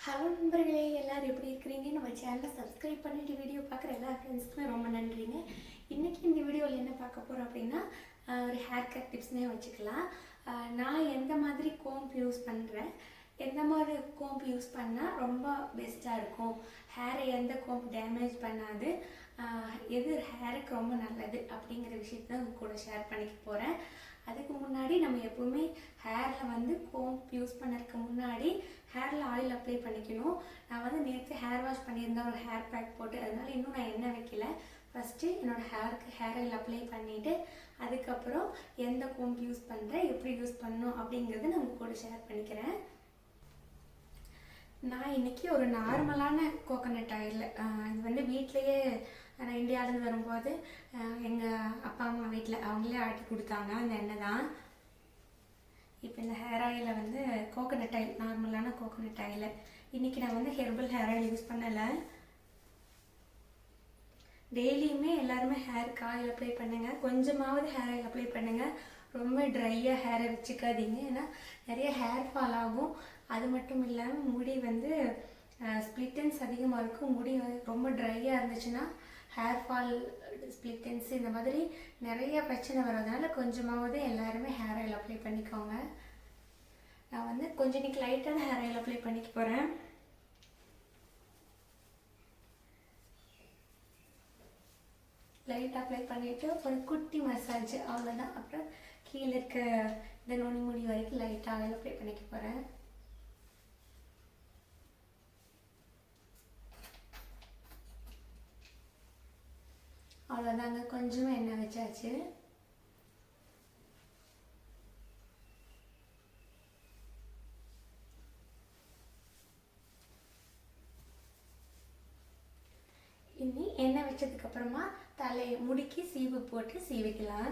Hello நண்பர்களே, எல்லோரும் எப்படி இருக்கிறீங்க? நம்ம சேனலை சப்ஸ்கிரைப் பண்ணிட்டு வீடியோ பார்க்குற எல்லா ஃப்ரெண்ட்ஸுக்குமே ரொம்ப நன்றிங்க. இன்றைக்கி இந்த வீடியோவில் என்ன பார்க்க போகிறோம் அப்படின்னா, ஒரு ஹேர் கட் டிப்ஸ்னே வச்சுக்கலாம். நான் எந்த மாதிரி கோம்ப் யூஸ் பண்ணுறேன், எந்த மாதிரி கோம்ப் யூஸ் பண்ணால் ரொம்ப பெஸ்ட்டாக இருக்கும், ஹேரை எந்த கோம்ப் டேமேஜ் பண்ணாது, எது ஹேருக்கு ரொம்ப நல்லது அப்படிங்கிற விஷயத்த உங்க கூட ஷேர் பண்ணிக்க போகிறேன். அதுக்கு முன்னாடி நம்ம எப்போவுமே ஹேரில் வந்து கோம்ப் யூஸ் பண்ணுறதுக்கு முன்னாடி ஹேரில் ஆயில் அப்ளை பண்ணிக்கணும். நான் வந்து நேற்று ஹேர் வாஷ் பண்ணியிருந்தேன், ஒரு ஹேர் பேக் போட்டு, அதனால் இன்னும் நான் எண்ணெய் வைக்கல. ஃபஸ்ட்டு என்னோடய ஹேருக்கு ஹேர் ஆயில் அப்ளை பண்ணிவிட்டு அதுக்கப்புறம் எந்த கோம்ப் யூஸ் பண்ணுறேன், எப்படி யூஸ் பண்ணணும் அப்படிங்கிறத நான் உங்க கூட ஷேர் பண்ணிக்கிறேன். நான் இன்றைக்கி ஒரு நார்மலான கோகோனட் ஆயில், இது வந்து வீட்லேயே நான் இந்தியாவிலேருந்து வரும்போது எங்கள் அப்பா அம்மா வீட்டில் அவங்களே ஆட்டி கொடுத்தாங்க அந்த எண்ணெய் தான். இப்போ இந்த ஹேர் ஆயிலை வந்து கோகோனட் ஆயில், நார்மலான கோகோனட் ஆயில். இன்றைக்கி நான் வந்து ஹெர்பல் ஹேர் ஆயில் யூஸ் பண்ணலை. டெய்லியுமே எல்லாருமே ஹேருக்கு ஆயில் அப்ளை பண்ணுங்கள், கொஞ்சமாவது ஹேர் ஆயில் அப்ளை பண்ணுங்கள். ரொம்ப ட்ரையாக ஹேரை வச்சுக்காதீங்க, ஏன்னா நிறைய ஹேர் ஃபால் ஆகும். அது மட்டும் இல்லாமல் முடி வந்து ஸ்ப்ளிட்டன்ஸ் அதிகமாக இருக்கும். முடி ரொம்ப ட்ரையாக இருந்துச்சுன்னா ஹேர் ஃபால், ஸ்ப்ளிட்டன்ஸ் இந்த மாதிரி நிறைய பிரச்சனை வர்றதுனால கொஞ்சமாவது எல்லாருமே ஹேர் ஆயில் அப்ளை பண்ணிக்கோங்க. நான் வந்து கொஞ்சம் இன்றைக்கி லைட்டான ஹேர் ஆயில் அப்ளை பண்ணிக்க போகிறேன். லைட் அப்ளை பண்ணிவிட்டு ஒரு குட்டி மசாஜ், அவ்வளோதான். அப்புறம் கீழே இருக்க இந்த நுனி முடி வரைக்கும் லைட்டாக ஆயில் அப்ளை பண்ணிக்க போகிறேன். அவ்வளோதாங்க, கொஞ்சமாக எண்ணெய் வச்சாச்சு. இனி எண்ணெய் வச்சதுக்கப்புறமா முடிக்கு சீவு போட்டு சீவிக்கலாம்.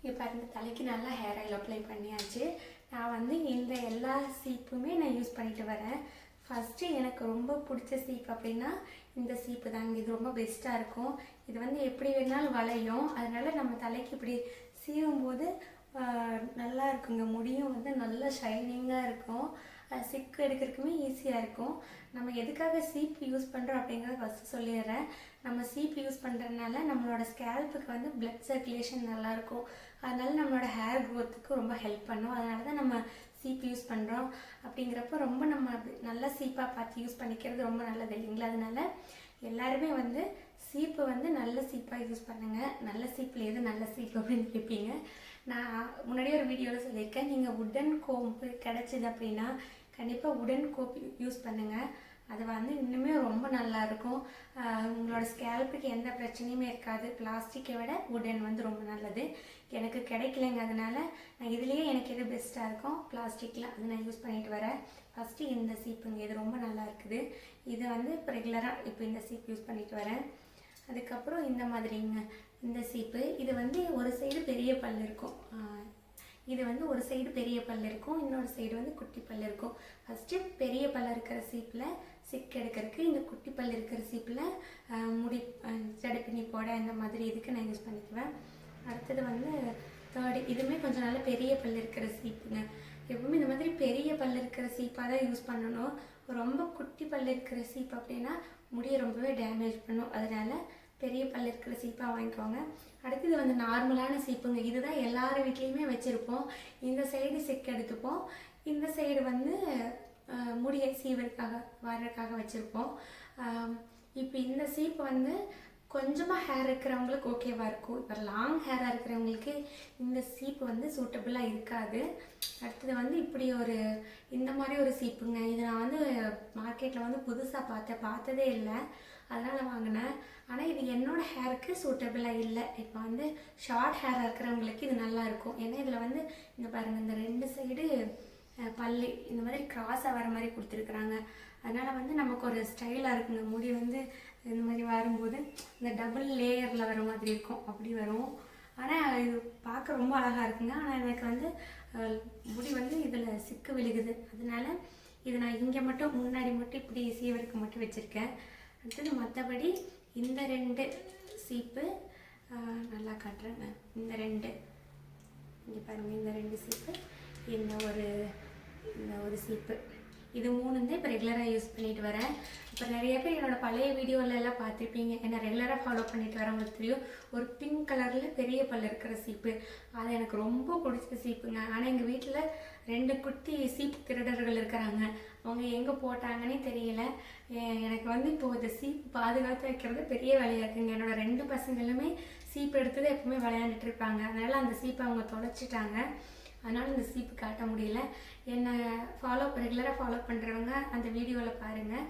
இப்போ பாருங்க, தலைக்கு நல்லா ஹேர் ஆயில் அப்ளை பண்ணியாச்சு. நான் வந்து இந்த எல்லா சீப்புமே நான் யூஸ் பண்ணிட்டு வரேன். ஃபஸ்ட்டு எனக்கு ரொம்ப பிடிச்ச சீப் அப்படின்னா இந்த சீப்பு தாங்க. இது ரொம்ப பெஸ்ட்டாக இருக்கும். இது வந்து எப்படி வேணாலும் வளையும், அதனால் நம்ம தலைக்கு இப்படி சீவும் போது நல்லா இருக்குங்க. முடியும் வந்து நல்லா ஷைனிங்காக இருக்கும். சிக்கு எடுக்கிறதுக்குமே ஈஸியாக இருக்கும். நம்ம எதுக்காக சீப்பு யூஸ் பண்ணுறோம் அப்படிங்கிறத ஃபஸ்ட்டு சொல்லிடுறேன். நம்ம சீப்பு யூஸ் பண்ணுறதுனால நம்மளோட ஸ்கேல்ப்புக்கு வந்து பிளட் சர்க்குலேஷன் நல்லாயிருக்கும். அதனால நம்மளோட ஹேர் க்ரோத்துக்கு ரொம்ப ஹெல்ப் பண்ணும். அதனால தான் நம்ம சீப்பு யூஸ் பண்ணுறோம். அப்படிங்கிறப்ப ரொம்ப நம்ம நல்ல சீப்பாக பார்த்து யூஸ் பண்ணிக்கிறது ரொம்ப நல்லது இல்லைங்களா? அதனால எல்லாருமே வந்து சீப்பு வந்து நல்ல சீப்பாக யூஸ் பண்ணுங்கள். நல்ல சீப்பில் எது நல்ல சீப்பு அப்படின்னு கேட்பீங்க. நான் முன்னாடியே ஒரு வீடியோவில் சொல்லியிருக்கேன், நீங்கள் உடன் கோம்பு கிடச்சிது அப்படின்னா கண்டிப்பாக உடன் கோப் யூஸ் பண்ணுங்கள். அது வந்து இன்னுமே ரொம்ப நல்லாயிருக்கும். உங்களோட ஸ்கேல்ப்புக்கு எந்த பிரச்சனையுமே இருக்காது. பிளாஸ்டிக்கை விட உடன் வந்து ரொம்ப நல்லது. எனக்கு கிடைக்கலைங்க, அதனால் நான் இதுலேயே எனக்கு எது பெஸ்ட்டாக இருக்கும் பிளாஸ்டிக்கில், அது நான் யூஸ் பண்ணிட்டு வரேன். ஃபஸ்ட்டு இந்த சீப்புங்க, இது ரொம்ப நல்லா இருக்குது. இது வந்து இப்போ ரெகுலராக இப்போ இந்த சீப் யூஸ் பண்ணிட்டு வரேன். அதுக்கப்புறம் இந்த மாதிரிங்க, இந்த சீப்பு இது வந்து ஒரு சைடு பெரிய பல் இருக்கும். இது வந்து ஒரு சைடு பெரிய பல் இருக்கும், இன்னொரு சைடு வந்து குட்டி பல் இருக்கும். ஃபஸ்ட்டு பெரிய பல் இருக்கிற சீப்பில் சிக்கு எடுக்கிறதுக்கு, இந்த குட்டி பல் இருக்கிற சீப்பில் முடி ஜடப்பினி போட இந்த மாதிரி இதுக்கு நான் யூஸ் பண்ணிக்குவேன். அடுத்தது வந்து தேர்டு, இதுவுமே கொஞ்சம் நல்ல பெரிய பல் இருக்கிற சீப்புங்க. எப்பவுமே இந்த மாதிரி பெரிய பல் இருக்கிற சீப்பாக தான் யூஸ் பண்ணணும். ரொம்ப குட்டி பல் இருக்கிற சீப் அப்படின்னா முடியை ரொம்பவே டேமேஜ் பண்ணும். அதனால் பெரிய பல் இருக்கிற சீப்பாக வாங்கிக்கோங்க. அடுத்தது வந்து நார்மலான சீப்புங்க. இதுதான் எல்லார் வீட்லேயுமே வச்சுருப்போம். இந்த சைடு சிக்கு எடுத்துப்போம், இந்த சைடு வந்து முடியை சீவருக்காக வர்றதுக்காக வச்சுருப்போம். இப்போ இந்த சீப்பு வந்து கொஞ்சமாக ஹேர் இருக்கிறவங்களுக்கு ஓகேவாக இருக்கும். இப்போ லாங் ஹேராக இருக்கிறவங்களுக்கு இந்த சீப்பு வந்து சூட்டபுளாக இருக்காது. அடுத்தது வந்து இப்படி ஒரு இந்த மாதிரி ஒரு சீப்புங்க. இது நான் வந்து மார்க்கெட்டில் வந்து புதுசாக பார்த்ததே இல்லை, அதனால் வாங்கினேன். ஆனால் இது என்னோடய ஹேருக்கு சூட்டபுளாக இல்லை. இப்போ வந்து ஷார்ட் ஹேராக இருக்கிறவங்களுக்கு இது நல்லாயிருக்கும். ஏன்னா இதில் வந்து இந்த பாருங்கள், இந்த ரெண்டு சைடு பல்லு இந்த மாதிரி கிராஸாக வர மாதிரி கொடுத்துருக்குறாங்க. அதனால் வந்து நமக்கு ஒரு ஸ்டைலாக இருக்குங்க. முடி வந்து இந்த மாதிரி வரும்போது இந்த டபுள் லேயரில் வர மாதிரி இருக்கும், அப்படி வரும். ஆனால் இது பார்க்க ரொம்ப அழகாக இருக்குங்க. ஆனால் எனக்கு வந்து முடி வந்து இதில் சிக்கு விழுகுது. அதனால இது நான் இங்கே மட்டும் முன்னாடி மட்டும் இப்படி சீவருக்கு மட்டும் வச்சுருக்கேன். அடுத்தது மற்றபடி இந்த ரெண்டு சீப்பு நல்லா காட்டுறேங்க. இந்த ரெண்டு இங்கே பாருங்கள், இந்த ரெண்டு சீப்பு, இந்த ஒரு சீப்பு, இது 3 தான் இப்போ ரெகுலராக யூஸ் பண்ணிட்டு வரேன். இப்போ நிறைய பேர் என்னோட பழைய வீடியோலெல்லாம் பார்த்துருப்பீங்க, என்ன ரெகுலராக ஃபாலோ பண்ணிட்டு வரவங்களுக்கு தெரியும். ஒரு பிங்க் கலரில் பெரிய பல் இருக்கிற சீப்பு, அது எனக்கு ரொம்ப பிடிச்ச சீப்புங்க. ஆனால் எங்கள் வீட்டில் 2 குட்டி சீப்பு திருடர்கள் இருக்கிறாங்க. அவங்க எங்கே போட்டாங்கன்னே தெரியல. எனக்கு வந்து இப்போது இந்த சீப்பு பாதுகாத்து வைக்கிறது பெரிய வேலையாக இருக்குங்க. என்னோடய 2 பசங்களுமே சீப்பு எடுத்தது எப்பவுமே விளையாண்டுட்டு இருப்பாங்க. அதனால் அந்த சீப்பை அவங்க தொலைச்சிட்டாங்க. அதனால் இந்த சீப்பு காட்ட முடியல. என்னை ரெகுலராக ஃபாலோ பண்ணுறவங்க அந்த வீடியோவில் பாருங்கள்.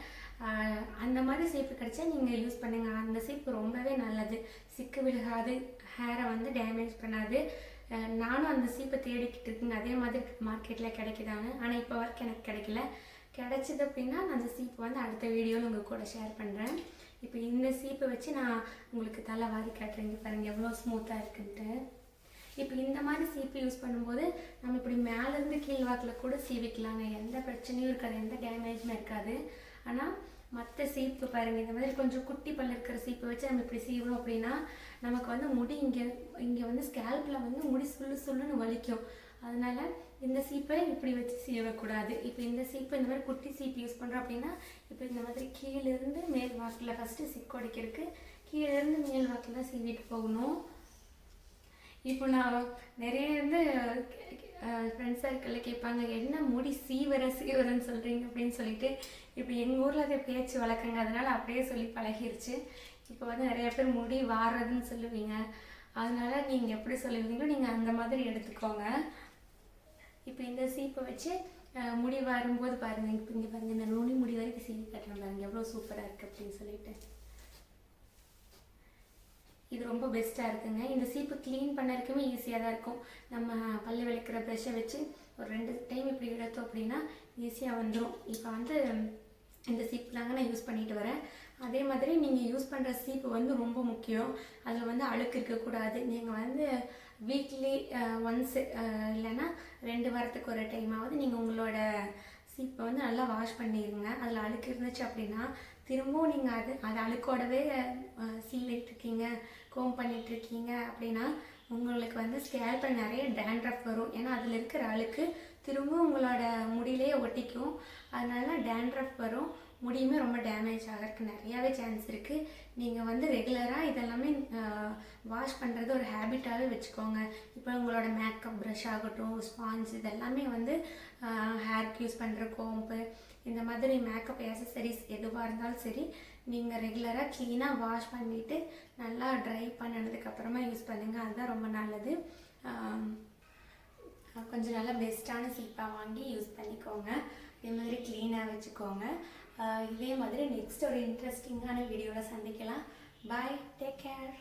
அந்த மாதிரி சீப்பு கிடச்சா நீங்கள் யூஸ் பண்ணுங்கள். அந்த சீப்பு ரொம்பவே நல்லது, சிக்கு விழுகாது, ஹேரை வந்து டேமேஜ் பண்ணாது. நானும் அந்த சீப்பை தேடிக்கிட்டு இருக்குங்க. அதே மாதிரி மார்க்கெட்டில் கிடைக்குதாங்க. ஆனால் இப்போ வரைக்கும் எனக்கு கிடைக்கல. கிடைச்சிது அப்படின்னா நான் அந்த சீப்பு வந்து அடுத்த வீடியோவில் உங்கள் கூட ஷேர் பண்ணுறேன். இப்போ இந்த சீப்பை வச்சு நான் உங்களுக்கு தலை வாரி காட்டுறேங்க. பாருங்கள் எவ்வளோ ஸ்மூத்தாக இருக்குன்ட்டு. இப்போ இந்த மாதிரி சீப்பு யூஸ் பண்ணும்போது நம்ம இப்படி மேலேருந்து கீழ் வாக்கில் கூட சீவிக்கலாங்க. எந்த பிரச்சனையும் இருக்காது, எந்த டேமேஜுமே இருக்காது. ஆனால் மற்ற சீப்பு பாருங்கள், இந்த மாதிரி கொஞ்சம் குட்டி பல் இருக்கிற சீப்பை வச்சு நம்ம இப்படி சீவணும் அப்படின்னா நமக்கு வந்து முடி இங்கே வந்து ஸ்கேல்பில் வந்து முடி சுள்ளுன்னு வலிக்கும். அதனால இந்த சீப்பை இப்படி வச்சு சீவக்கூடாது. இப்போ இந்த சீப்பு இந்த மாதிரி குட்டி சீப்பு யூஸ் பண்ணுறோம் அப்படின்னா இப்போ இந்த மாதிரி கீழேருந்து மேல் வாக்கில் ஃபஸ்ட்டு சிக்கு உடைக்கிறதுக்கு கீழேருந்து மேல் வாக்கில் தான் சீவிட்டு போகணும். இப்போ நான் நிறைய வந்து ஃப்ரெண்ட்ஸ் சர்க்கிளில் கேட்பாங்க, என்ன முடி சீவரன்னு சொல்கிறீங்க அப்படின்னு சொல்லிட்டு. இப்போ எங்கள் ஊரில் அதை பேச்சு வழக்கங்க, அதனால் அப்படியே சொல்லி பழகிருச்சு. இப்போ வந்து நிறைய பேர் முடி வாடுறதுன்னு சொல்லுவீங்க. அதனால் நீங்கள் எப்படி சொல்லுவீங்களோ நீங்கள் அந்த மாதிரி எடுத்துக்கோங்க. இப்போ இந்த சீப்பை வச்சு முடி வரும்போது பாருங்கள், இப்போ இங்கே பாருங்கள், இந்த நுனி முடி வரைக்கும் சீவி கட்டுறேன் பாருங்கள், எவ்வளோ சூப்பராக இருக்குது அப்படின்னு சொல்லிட்டு. இது ரொம்ப பெஸ்ட்டாக இருக்குங்க. இந்த சீப்பு க்ளீன் பண்ணறதுக்குமே ஈஸியாக தான் இருக்கும். நம்ம பல்லு விளக்குற ப்ரெஷ்ஷை வச்சு ஒரு 2 டைம் இப்படி எடுத்தோம் அப்படின்னா ஈஸியாக வந்துடும். இப்போ வந்து இந்த சீப்பு தாங்க நான் யூஸ் பண்ணிட்டு வரேன். அதே மாதிரி நீங்கள் யூஸ் பண்ணுற சீப்பு வந்து ரொம்ப முக்கியம். அதில் வந்து அழுக்கு இருக்கக்கூடாது. நீங்கள் வந்து வீக்லி ஒன்ஸ் இல்லைன்னா 2 வாரத்துக்கு ஒரு டைமாவது நீங்கள் உங்களோட சீப்பை வந்து நல்லா வாஷ் பண்ணிடுங்க. அதில் அழுக்கு இருந்துச்சு அப்படின்னா திரும்பவும் நீங்கள் அது அழுக்கோடவே சீவிட்டுருக்கீங்க, கோம் பண்ணிகிட்ருக்கீங்க அப்படின்னா உங்களுக்கு வந்து ஸ்கேல்பில் நிறைய டேண்ட்ரஃப் வரும். ஏன்னா அதில் இருக்கிற அழுக்கு திரும்பவும் உங்களோட முடியிலேயே ஒட்டிக்கும். அதனால டேண்ட்ரஃப் வரும், முடியுமே ரொம்ப டேமேஜ் ஆகிறதுக்கு நிறையாவே சான்ஸ் இருக்குது. நீங்கள் வந்து ரெகுலராக இதெல்லாமே வாஷ் பண்ணுறது ஒரு ஹேபிட்டாகவே வச்சுக்கோங்க. இப்போ உங்களோட மேக்கப் ப்ரஷ் ஆகட்டும், ஸ்பாஞ்ச், இதெல்லாமே வந்து ஹேர்க்கு யூஸ் பண்ணுற கோம்பு, இந்த மாதிரி மேக்கப் ஆக்சசரிஸ் எதுவாக இருந்தாலும் சரி, நீங்கள் ரெகுலராக க்ளீனாக வாஷ் பண்ணிவிட்டு நல்லா ட்ரை பண்ணதுக்கப்புறமா யூஸ் பண்ணுங்கள். அதுதான் ரொம்ப நல்லது. கொஞ்சம் நல்லா பெஸ்ட்டான சீப்பாக வாங்கி யூஸ் பண்ணிக்கோங்க. இதே மாதிரி க்ளீனாக வச்சுக்கோங்க. இதே மாதிரி நெக்ஸ்ட் ஒரு இன்ட்ரெஸ்டிங்கான வீடியோவில் சந்திக்கலாம். பாய், டேக் கேர்.